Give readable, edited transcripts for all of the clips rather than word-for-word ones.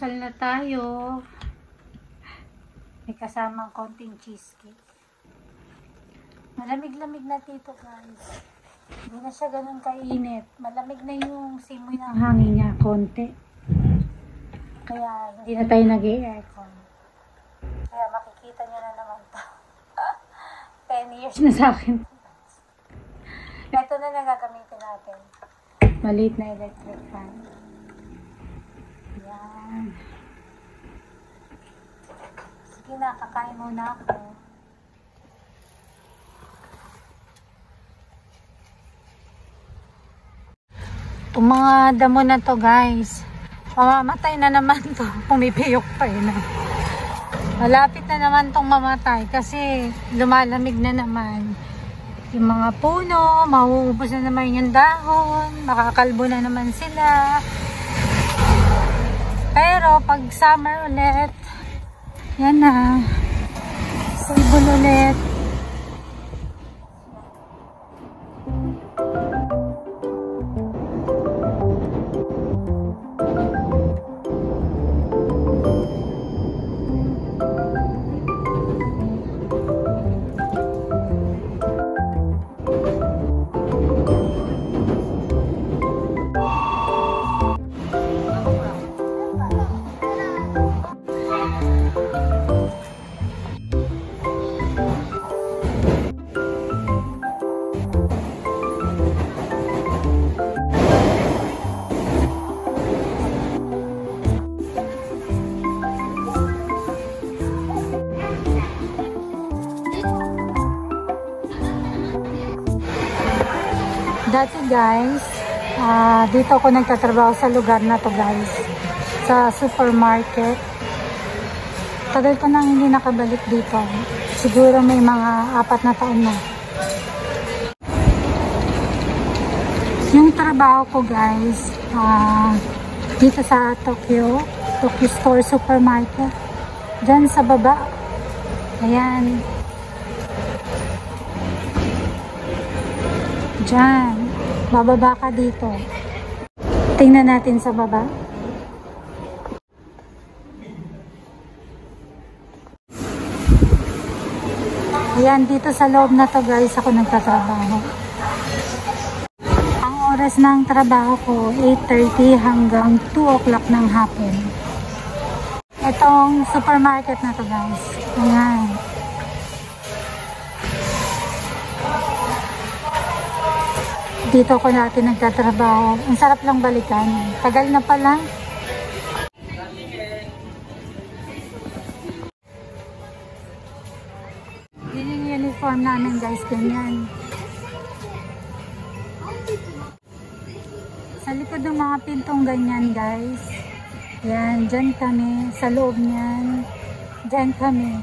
Almusal na tayo. May kasamang konting cheesecake. Malamig-lamig na dito, guys. Hindi na siya ganun kainit. Malamig na yung simoy ng hangin niya, konti. Kaya hindi na tayo nag-aircon. Kaya makikita niyo na naman to. 10 years na sa akin. Ito na lang gagamitin natin. Maliit na electric fan. Yan. Sige na, kakain muna ako. Itong mga damo na to, guys, mamamatay na naman to. Pumipiyok pa na. Malapit na naman tong mamatay kasi lumalamig na naman. Yung mga puno, mauubos na naman yung dahon, makakalbo na naman sila. Pero pag summer ulit, yan na, stable ulit. Dati, guys, dito ako nagtatrabaho sa lugar na to, guys, sa supermarket. Tagal ko nang hindi nakabalik dito. Siguro may mga 4 na taon na. Yung trabaho ko, guys, dito sa Tokyo Store Supermarket. Diyan sa baba. Ayan. Diyan. Bababa ka dito. Tingnan natin sa baba. Ayan, dito sa loob na to, guys, ako nagtatrabaho. Ang oras ng trabaho ko, 8:30 hanggang 2 o'clock ng hapon. Itong supermarket na to, guys. Ayan. Dito ko natin nagtatrabaho. Ang sarap lang balikan. Tagal na pala. Yun yung uniform namin, guys. Ganyan. Sa likod ng mga pintong ganyan, guys. Yan. Dyan kami. Sa loob niyan. Dyan kami.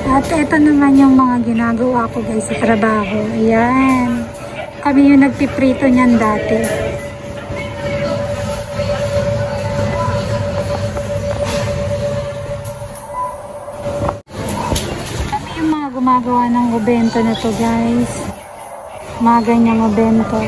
At ito naman yung mga ginagawa ko, guys, sa trabaho. Ayan. Kami yung nagpiprito niyan dati. Kami yung mga gumagawa ng obento na to, guys. Mga ganyang obento.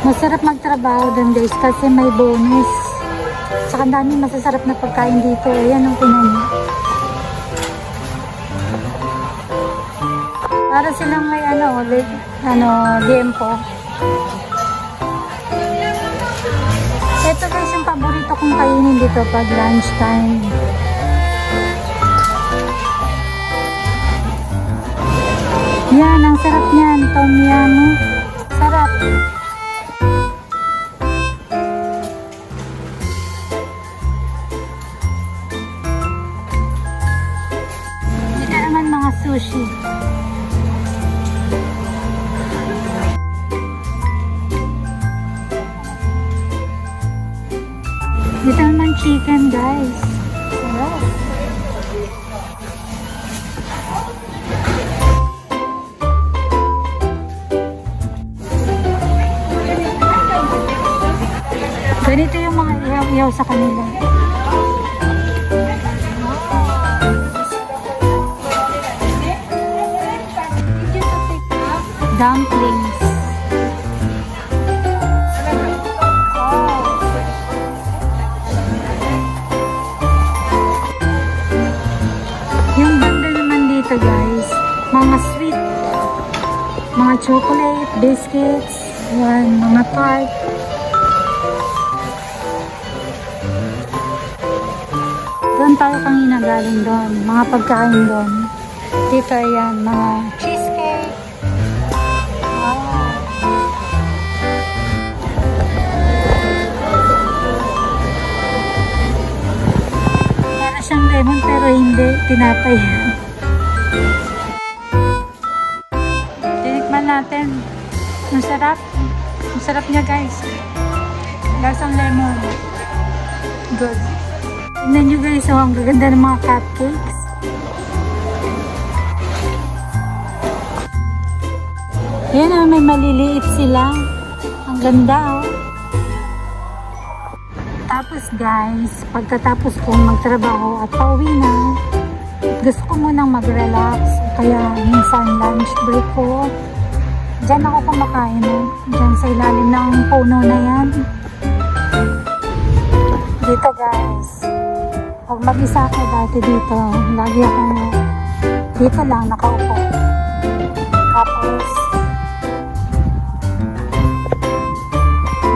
Masarap magtrabaho doon, guys, kasi may bonus. Saka dami masasarap na pagkain dito. Ayan ang pinanyo. Para silang may liempo. Ito, guys, yung paborito kong kainin dito pag lunchtime. Yan, ang sarap niyan. Tom yum. Sarap. Sushi. Dito naman chicken, guys. Sarap. Ganito yung mga sayaw sa kanila. Dumplings. Yung banda naman dito guys, mga sweet, mga chocolate, biscuits, yan, mga tart. Doon tayo kanina galing doon, mga pagkain doon. Dito ayan, mga cheesecake. Siyang lemon pero hindi tinapay. Tinikman natin. Ang sarap. Ang sarap niya guys. Lasang lemon. Good. Tignan nyo guys, ang gaganda ng mga cupcakes. Ayan na, may maliliit sila. Ang ganda oh. Tapos guys, pagkatapos kong magtrabaho at pauwi na, gusto ko munang mag-relax. Kaya minsan lunch break ko, dyan ako kumakain. Dyan sa ilalim ng puno na yan. Dito guys, pag mag-isa ako dati dito, lagi akong dito lang nakaupo. Tapos,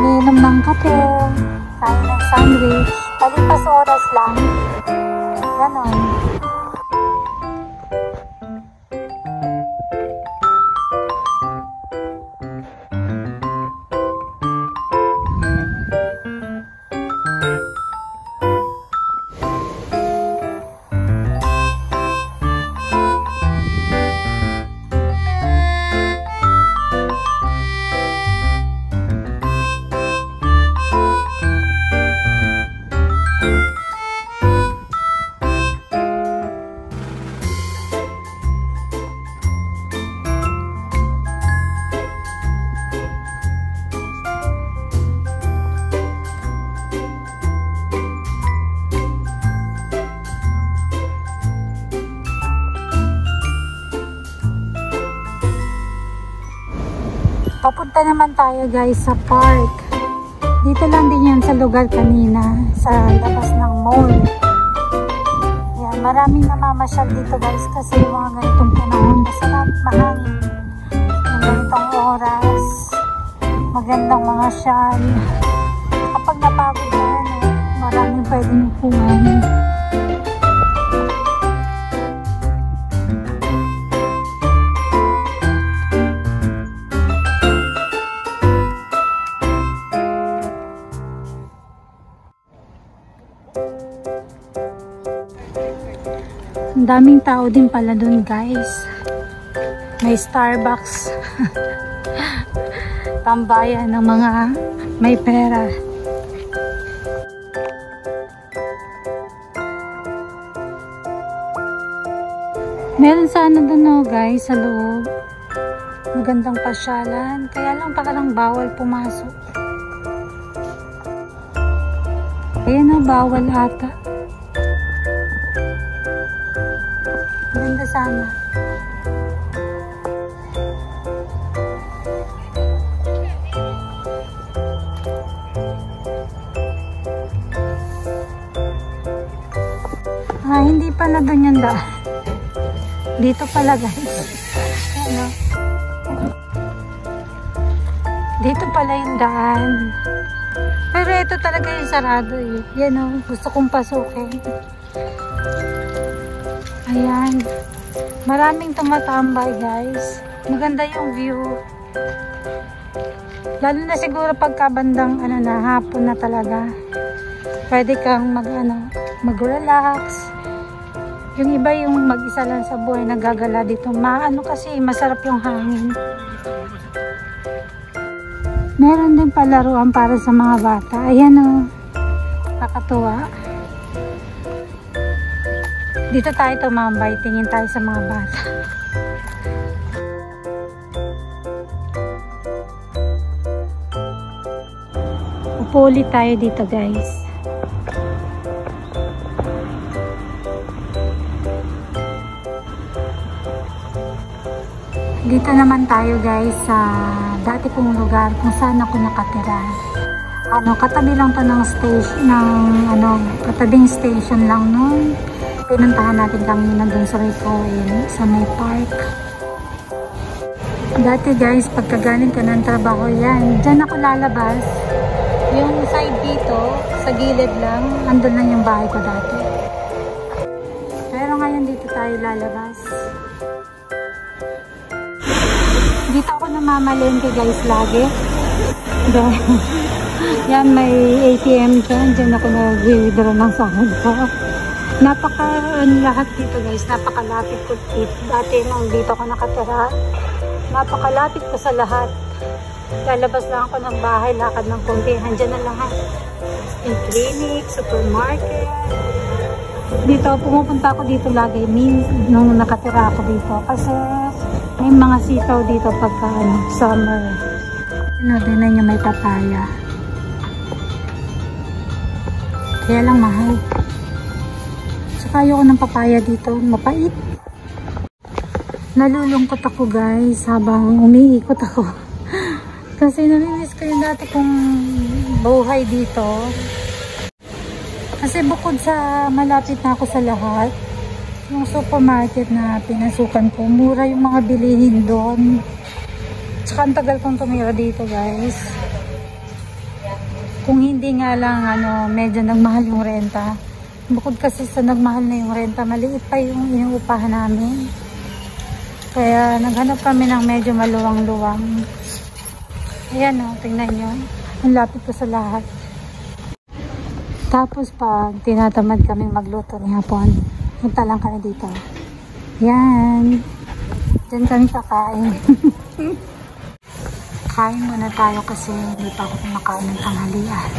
niinom ng kape, tayo ng sandwich, palipas oras lang, ganon. Papunta naman tayo guys sa park. Dito lang din yan sa lugar kanina, sa labas ng mall. Yan, maraming namamasyal dito guys kasi yung mga ganitong panahon, masarap, mahangin. Yung ganitong oras, magandang mga syal. Kapag napagod na yan, maraming pwedeng upuan. Ang daming tao din pala dun guys. May Starbucks. Tambayan ng mga may pera. Meron sana dun no guys sa loob. Magandang pasyalan. Kaya lang pakalang bawal pumasok. Ayan na, bawal ata. Maganda sana. Hindi pala doon yung daan. Dito pala guys. Ano? Dito pala yung daan. Pero ito talaga yung sarado eh. Yan o, gusto kong pasukin. Ayan. Maraming tumatambay guys. Maganda yung view. Lalo na siguro pagkabandang ano na, hapon na talaga. Pwede kang mag-relax. Yung iba yung mag-isa lang sa buhay nagagala dito. Maano kasi masarap yung hangin. Meron din palaruan para sa mga bata. Ayan o. Nakakatuwa. Dito tayo tumambay. Tingin tayo sa mga bata. Upo ulit tayo dito guys. Dito naman tayo guys sa dati kong lugar kung saan ako nakatira. Katabi lang to ng station, katabing station lang nung pinuntahan natin kanina dun sa sa may park. Dati guys, pagkagaling ko ng trabaho yan, dyan ako lalabas. Yung side dito, sa gilid lang, andun lang yung bahay ko dati. Pero ngayon dito tayo lalabas. Dito ako namamalengke guys lagi. Yan, may ATM dyan. Dyan ako nag-withdraw ng sahod ko. Lahat dito guys, napakalapit ko dito. Dati nung dito ako nakatira, napakalapit ko sa lahat. Lalabas lang ako ng bahay, lakad ng konti. Handyan na lahat. Yung clinic, supermarket. Dito, pumupunta ako dito lagi nung nakatira ako dito. Kasi may mga sitaw dito pagka summer. Tingnan nyo, may papaya. Kaya lang mahal. Saka ayoko ng papaya dito. Mapait. Nalulungkot ako guys habang umiikot ako. Kasi namimiss ko yung dati kong buhay dito. Kasi bukod sa malapit na ako sa lahat, yung supermarket na pinasukan ko, mura yung mga bilihin doon. Tsaka ang tagal kong tumira dito guys. Kung hindi nga lang medyo nagmahal yung renta. Bukod kasi sa nagmahal na yung renta, maliit pa yung inuupahan namin. Kaya naghanap kami ng medyo maluwang-luwang. Ayan tingnan nyo. Ang lapit ko sa lahat. Tapos pag tinatamad kami magluto ng hapon, punta lang kami dito. Yan. Diyan kami kakain. Kain muna tayo kasi hindi pa ako kumakain ng tanghalian.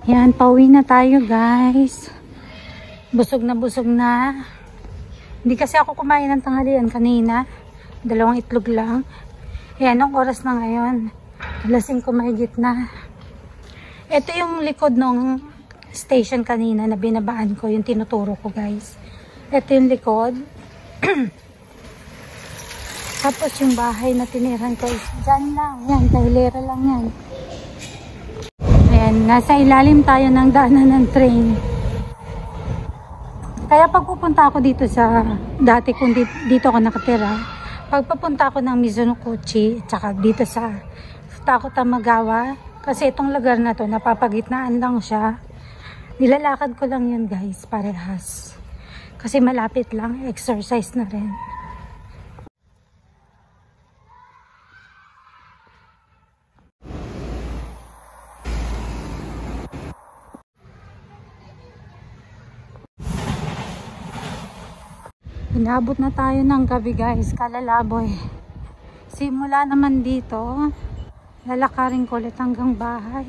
Yan, pauwi na tayo guys. Busog na busog na. Hindi kasi ako kumain ng tanghalian kanina. 2 itlog lang. Yan, anong oras na ngayon? 5:00 mahigit na. Ito yung likod ng station kanina na binabaan ko. Yung tinuturo ko guys. Ito yung likod. Tapos yung bahay na tiniran ko is dyan lang. Yan, kahilera lang yan. Ayan, nasa ilalim tayo ng daanan ng train. Kaya pag pupunta ako dito sa dati kung dito ako nakatira, pag papunta ako ng Mizunokuchi, tsaka dito sa Tako Tamagawa, kasi itong lugar na to, napapagitnaan lang siya. Nilalakad ko lang yun guys, parehas. Kasi malapit lang, exercise na rin. Inabot na tayo ng gabi guys, Kalalaboy. Simula naman dito, lalakarin ko ulit hanggang bahay.